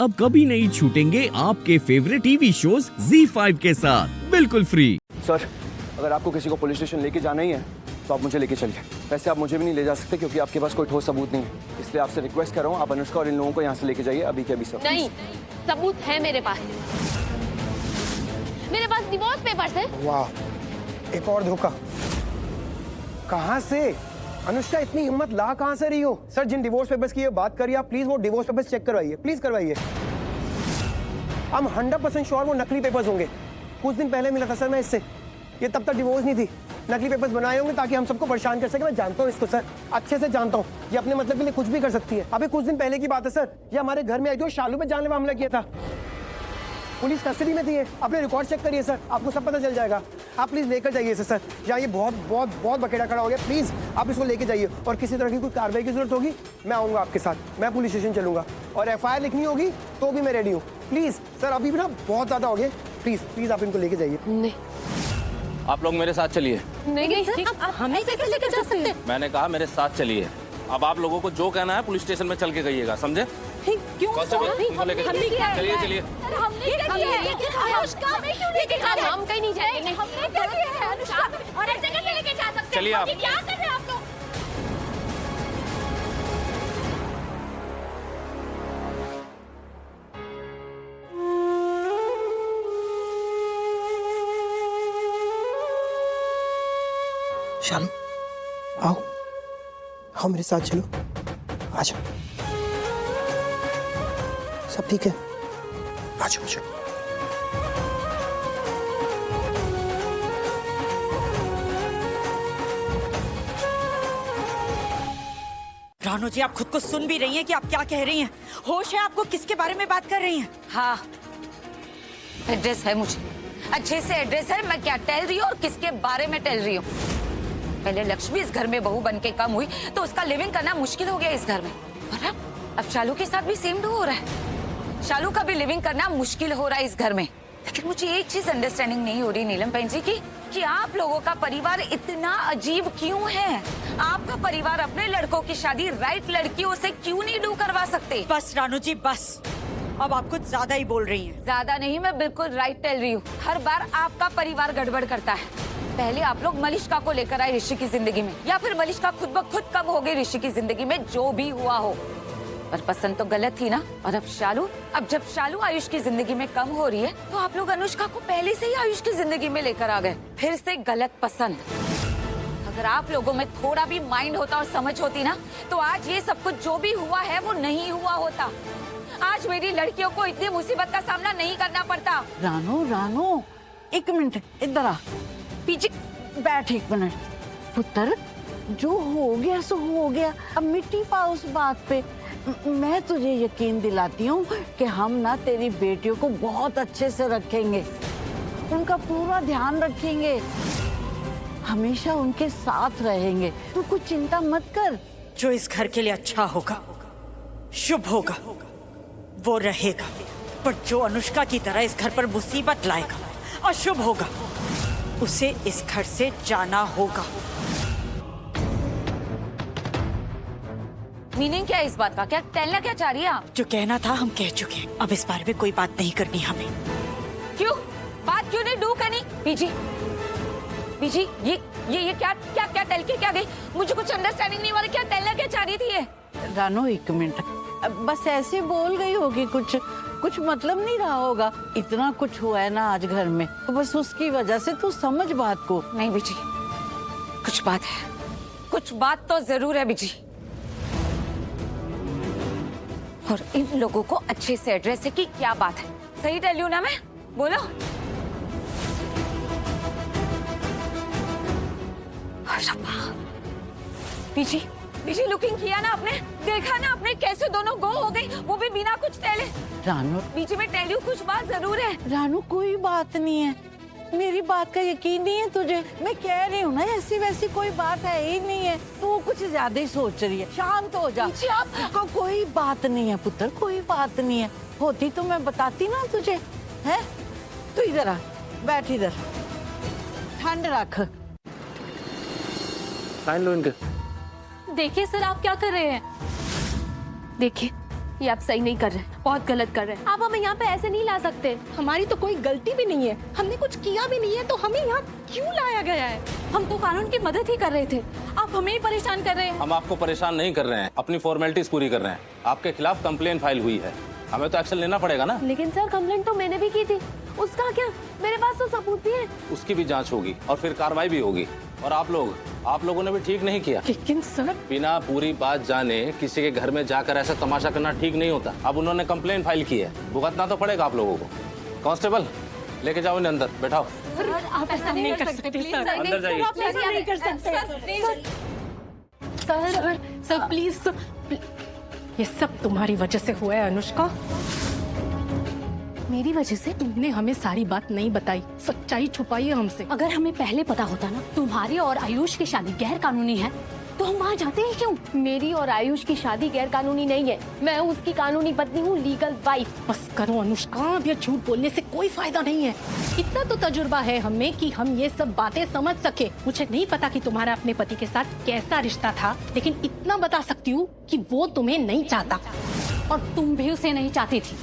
अब कभी नहीं छूटेंगे आपके फेवरेट टीवी शोज ZEE5 के साथ बिल्कुल फ्री। सर, अगर आपको किसी को पुलिस स्टेशन लेके जाना ही है तो आप मुझे लेके चलिए। वैसे आप मुझे भी नहीं ले जा सकते क्योंकि आपके पास कोई ठोस सबूत नहीं है, इसलिए आपसे रिक्वेस्ट कर रहा हूँ आप अनुष्का और इन लोगों को यहाँ से लेके जाइए अभी के अभी। सब नहीं, सबूत है मेरे पास। मेरे पास डिवोर्स पेपर्स है। वाह, एक और धोखा। कहाँ से अनुष्का इतनी हिम्मत ला कहाँ से रही हो? सर, जिन डिवोर्स पेपर्स की ये बात करिए आप, प्लीज वो डिवोर्स पेपर्स चेक करवाइए, प्लीज करवाइए। हम 100% श्योर वो नकली पेपर्स होंगे। कुछ दिन पहले मिला था सर मैं इससे, ये तब तक डिवोर्स नहीं थी। नकली पेपर्स बनाए होंगे ताकि हम सबको परेशान कर सके। मैं जानता हूँ इसको सर, अच्छे से जानता हूँ। ये अपने मतलब के लिए कुछ भी कर सकती है। अभी कुछ दिन पहले की बात है सर, ये हमारे घर में आई थी और शालू पे जानलेवा हमला किया था। पुलिस कस्टडी में थी है। अपने रिकॉर्ड चेक करिए सर, आपको सब पता चल जाएगा। आप प्लीज लेकर जाइए इसे सर। यहाँ ये बहुत बहुत बहुत बकेड़ा खड़ा हो गया, प्लीज आप इसको लेके जाइए। और किसी तरह की कोई कार्रवाई की जरूरत होगी मैं आऊंगा आपके साथ, मैं पुलिस स्टेशन चलूंगा। और FIR लिखनी होगी तो भी मैं रेडी हूँ। प्लीज सर, अभी भी ना बहुत ज्यादा हो गया, प्लीज प्लीज आप इनको लेके जाइए। नहीं, आप लोग मेरे साथ चलिए। नहीं सर, आप हमें कैसे लेकर जा सकते हैं? मैंने कहा मेरे साथ चलिए। अब आप लोगों को जो कहना है पुलिस स्टेशन में चल के कहिएगा, समझे? क्यों कांस्टेबल, इनको लेके हमने क्या चलिए चलिए। हमने क्या किया है? अनुष्का, हम कहीं नहीं जाएंगे। हमने क्या किया है अनुष्का? और ऐसे कैसे लेके जा सकते हैं? चलिए आप। क्या कर रहे हैं आप लोग? शालू, आओ आओ मेरे साथ चलो, आ जाओ। सब ठीक है, आ जाओ आ जाओ। रानू जी, आप खुद को सुन भी रही हैं कि आप क्या कह रही हैं? होश है आपको? किसके बारे में बात कर रही हैं? हाँ, एड्रेस है मुझे, अच्छे से एड्रेस है। मैं क्या टहल रही हूँ और किसके बारे में टहल रही हूँ। पहले लक्ष्मी इस घर में बहू बन के कम हुई तो उसका लिविंग करना मुश्किल हो गया इस घर में, और अब शालू के साथ भी सेम डू हो रहा है। शालू का भी लिविंग करना मुश्किल हो रहा है इस घर में। लेकिन मुझे एक चीज अंडरस्टैंडिंग नहीं हो रही नीलम बहन जी की, कि आप लोगों का परिवार इतना अजीब क्यों है। आपका परिवार अपने लड़कों की शादी राइट लड़कियों से क्यों नहीं डू करवा सकते? बस रानू जी बस, अब आप कुछ ज्यादा ही बोल रही हैं। ज्यादा नहीं, मैं बिल्कुल राइट टहल रही हूँ। हर बार आपका परिवार गड़बड़ करता है। पहले आप लोग मलिष्का को लेकर आए ऋषि की जिंदगी में, या फिर मलिष्का खुद ब खुद कम हो गई ऋषि की जिंदगी में, जो भी हुआ हो, पर पसंद तो गलत थी ना। और अब जब शालू आयुष की जिंदगी में कम हो रही है तो आप लोग अनुष्का को पहले से ही आयुष की जिंदगी में लेकर आ गए। फिर से गलत पसंद। अगर आप लोगों में थोड़ा भी माइंड होता और समझ होती ना, तो आज ये सब कुछ जो भी हुआ है वो नहीं हुआ होता। आज मेरी लड़कियों को इतनी मुसीबत का सामना नहीं करना पड़ता। रानू, एक मिनट इधर आ। पीछे बैठ एक मिनट। पुत्र, जो हो गया सो हो गया, अब मिट्टी पा उस बात पे। मैं तुझे यकीन दिलाती हूँ कि हम ना तेरी बेटियों को बहुत अच्छे से रखेंगे, उनका पूरा ध्यान रखेंगे, हमेशा उनके साथ रहेंगे। तू कुछ चिंता मत कर। जो इस घर के लिए अच्छा होगा, शुभ होगा, वो रहेगा। पर जो अनुष्का की तरह इस घर पर मुसीबत लाएगा, अशुभ होगा, उसे इस घर से जाना होगा। मीनिंग क्या है इस बात का? क्या टहलना क्या चाह रही है आप? जो कहना था हम कह चुके हैं, अब इस बारे में कोई बात नहीं करनी हमें। क्यों बात क्यों नहीं डू करनी? बीजी ये क्या टहल के क्या गई? मुझे कुछ अंडरस्टैंडिंग नहीं हो रहा। क्या टहलना क्या चाह रही थी ये? रानू एक मिनट, बस ऐसे बोल गई होगी, कुछ मतलब नहीं रहा होगा। इतना कुछ हुआ है ना आज घर में, तो बस उसकी वजह से तू समझ बात को। नहीं बीजी, कुछ बात है, कुछ बात तो जरूर है बीजी। और इन लोगों को अच्छे से एड्रेस है कि क्या बात है। सही टेल यू ना मैं? बोलो। बीजी लुकिंग किया ना आपने? देखा ना आपने कैसे दोनों गो हो गई, वो भी बिना कुछ टेले। रानू, बीजी में टेल यू कुछ बात जरूर है। रानू कोई बात नहीं है, मेरी बात का यकीन नहीं है तुझे? मैं कह रही हूँ ना, ऐसी वैसी कोई बात है ही नहीं है। तू कुछ ज्यादा ही सोच रही है, शांत हो जा। कोई बात नहीं है पुत्र, कोई बात नहीं है। होती तो मैं बताती ना तुझे, है? तू इधर आ, बैठ इधर, ठंड रख। साइन लो इनके। देखिए सर, आप क्या कर रहे हैं? देखिए, ये आप सही नहीं कर रहे, बहुत गलत कर रहे हैं। आप हमें यहाँ पे ऐसे नहीं ला सकते। हमारी तो कोई गलती भी नहीं है, हमने कुछ किया भी नहीं है, तो हमें यहाँ क्यों लाया गया है? हम तो कानून की मदद ही कर रहे थे, आप हमें ही परेशान कर रहे हैं। हम आपको परेशान नहीं कर रहे हैं, अपनी फॉर्मेलिटीज पूरी कर रहे हैं। आपके खिलाफ कंप्लेन फाइल हुई है, हमें तो एक्शन लेना पड़ेगा ना। लेकिन सर कंप्लेंट तो मैंने भी की थी, उसका क्या? मेरे पास तो सबूत भी है। उसकी भी जांच होगी और फिर कार्रवाई भी होगी। और आप लोगों ने भी ठीक नहीं किया। लेकिन सर, बिना पूरी बात जाने किसी के घर में जाकर ऐसा तमाशा करना ठीक नहीं होता। अब उन्होंने कंप्लेन फाइल की है, भुगतना तो पड़ेगा आप लोगों को। कांस्टेबल लेके जाओ इन्हें अंदर, बैठाओ। आप ऐसा नहीं कर सकते सर। अंदर जाइए। आप ऐसा नहीं कर सकते सर, प्लीज। ये सब तुम्हारी वजह से हुआ है अनुष्का। मेरी वजह से? तुमने हमें सारी बात नहीं बताई, सच्चाई छुपाई है हमसे। अगर हमें पहले पता होता ना तुम्हारी और आयुष की शादी गैर कानूनी है, तो हम वहाँ जाते ही क्यों? मेरी और आयुष की शादी गैर कानूनी नहीं है, मैं उसकी कानूनी पत्नी हूँ, लीगल वाइफ। बस करो अनुष्का, अब ये झूठ बोलने से कोई फायदा नहीं है। इतना तो तजुर्बा है हमें कि हम ये सब बातें समझ सके। मुझे नहीं पता कि तुम्हारा अपने पति के साथ कैसा रिश्ता था, लेकिन इतना बता सकती हूँ कि वो तुम्हें नहीं चाहता। और तुम भी उसे नहीं चाहती थी।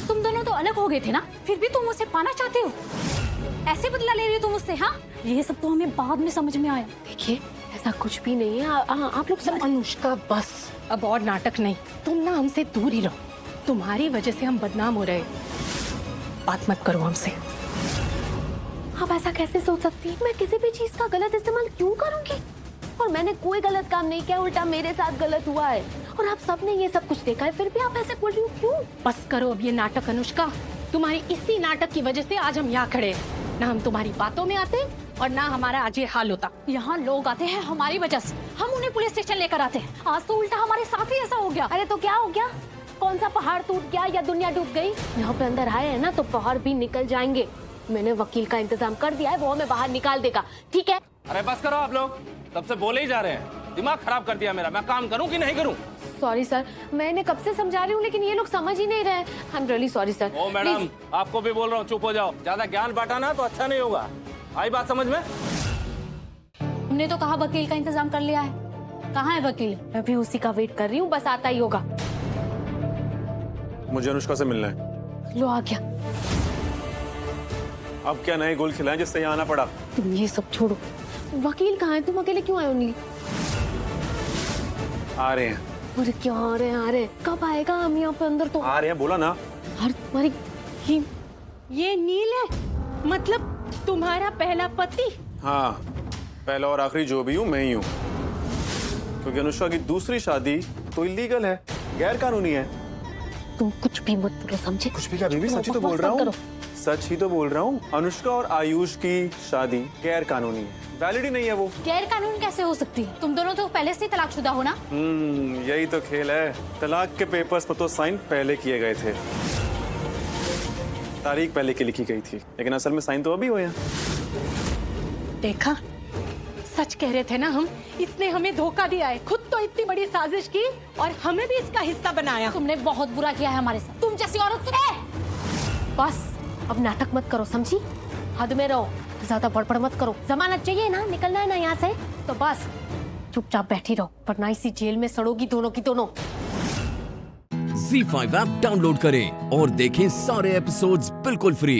तुम दोनों तो अलग हो गए थे ना, फिर भी तुम उसे पाना चाहते हो। ऐसे बदला ले रही हो तुम उससे? हाँ, ये सब तो हमें बाद में समझ में आया। देखिए ऐसा कुछ भी नहीं है, आप लोग सब। अनुष्का बस, अब और नाटक नहीं। तुम ना हमसे दूर ही रहो, तुम्हारी वजह से हम बदनाम हो रहे। बात मत करो हमसे। आप ऐसा कैसे सोच सकती हैं? मैं किसी भी चीज का गलत इस्तेमाल क्यों करूंगी? और मैंने कोई गलत काम नहीं किया, उल्टा मेरे साथ गलत हुआ है। और आप सबने ये सब कुछ देखा है, फिर भी आप ऐसे बोल रही हो क्यों? बस करो अब ये नाटक अनुष्का। तुम्हारी इसी नाटक की वजह से आज हम यहाँ खड़े हैं। ना हम तुम्हारी बातों में आते और ना हमारा आज ये हाल होता। यहाँ लोग आते हैं हमारी वजह से, हम उन्हें पुलिस स्टेशन लेकर आते हैं। आज तो उल्टा हमारे साथ ही ऐसा हो गया। अरे तो क्या हो गया? कौन सा पहाड़ टूट गया या दुनिया डूब गई? यहाँ पे अंदर आए हैं ना तो पहाड़ भी निकल जाएंगे। मैंने वकील का इंतजाम कर दिया है, वो हमें बाहर निकाल देगा, ठीक है? अरे बस करो आप लोग, तब से बोले ही जा रहे हैं। दिमाग खराब कर दिया मेरा। मैं काम करूं कि नहीं करूं? सॉरी सर, मैं इन्हें कब से समझा रही हूँ लेकिन ये लोग समझ ही नहीं रहे। I am really sorry sir. ओ मैडम, आपको भी बोल रहा हूँ, चुप हो जाओ। ज्यादा ज्ञान बांटा ना तो अच्छा नहीं होगा। आई बात समझ में? हमने तो कहा वकील का इंतजाम कर लिया है। कहाँ है वकील? मैं भी उसी का वेट कर रही हूँ, बस आता ही होगा। मुझे अनुष्का से मिलना है। लो आ गया। अब क्या नए गोल खिलाएं जिससे यहाँ आना पड़ा? तुम ये सब छोड़ो, वकील कहाँ है? तुम अकेले क्यों आए हो? नील आ रहे हैं। अरे क्या आ रहे हैं? कब आएगा? हम यहाँ पे अंदर तो आ रहे हैं, बोला ना। हर तुम्हारी ये नील है, मतलब तुम्हारा पहला पति? हाँ, पहला और आखिरी जो भी हूँ मैं ही हूँ, क्योंकि अनुष्का की दूसरी शादी तो इलीगल है, गैर कानूनी है। तुम कुछ भी मत बोलो, समझे? कुछ भी क्या बीबी, सच ही तो बोल रहा हूँ। सच ही तो बोल रहा हूँ। अनुष्का और आयुष की शादी गैर कानूनी है, वैलिड ही नहीं है वो। गैर कानून कैसे हो सकती है? तुम दोनों तो पहले से तलाकशुदा हो ना? यही तो खेल है। तलाक के पेपर्स पर तो साइन पहले किए गए थे, तारीख पहले की लिखी गई थी, लेकिन असल में साइन तो अभी हुए हैं। देखा, सच कह रहे थे ना हम। इसने हमें धोखा दिया है, खुद तो इतनी बड़ी साजिश की और हमें भी इसका हिस्सा बनाया। तुमने बहुत बुरा किया है हमारे साथ, तुम जैसी औरत को। बस अब नाटक मत करो, समझी? हद में रहो, ज्यादा बड़बड़ मत करो। जमानत चाहिए ना, निकलना है ना यहाँ से, तो बस चुपचाप बैठी रहो, वरना इसी जेल में सड़ोगी दोनों की दोनों। Z5 ऐप डाउनलोड करें और देखें सारे एपिसोड्स बिल्कुल फ्री।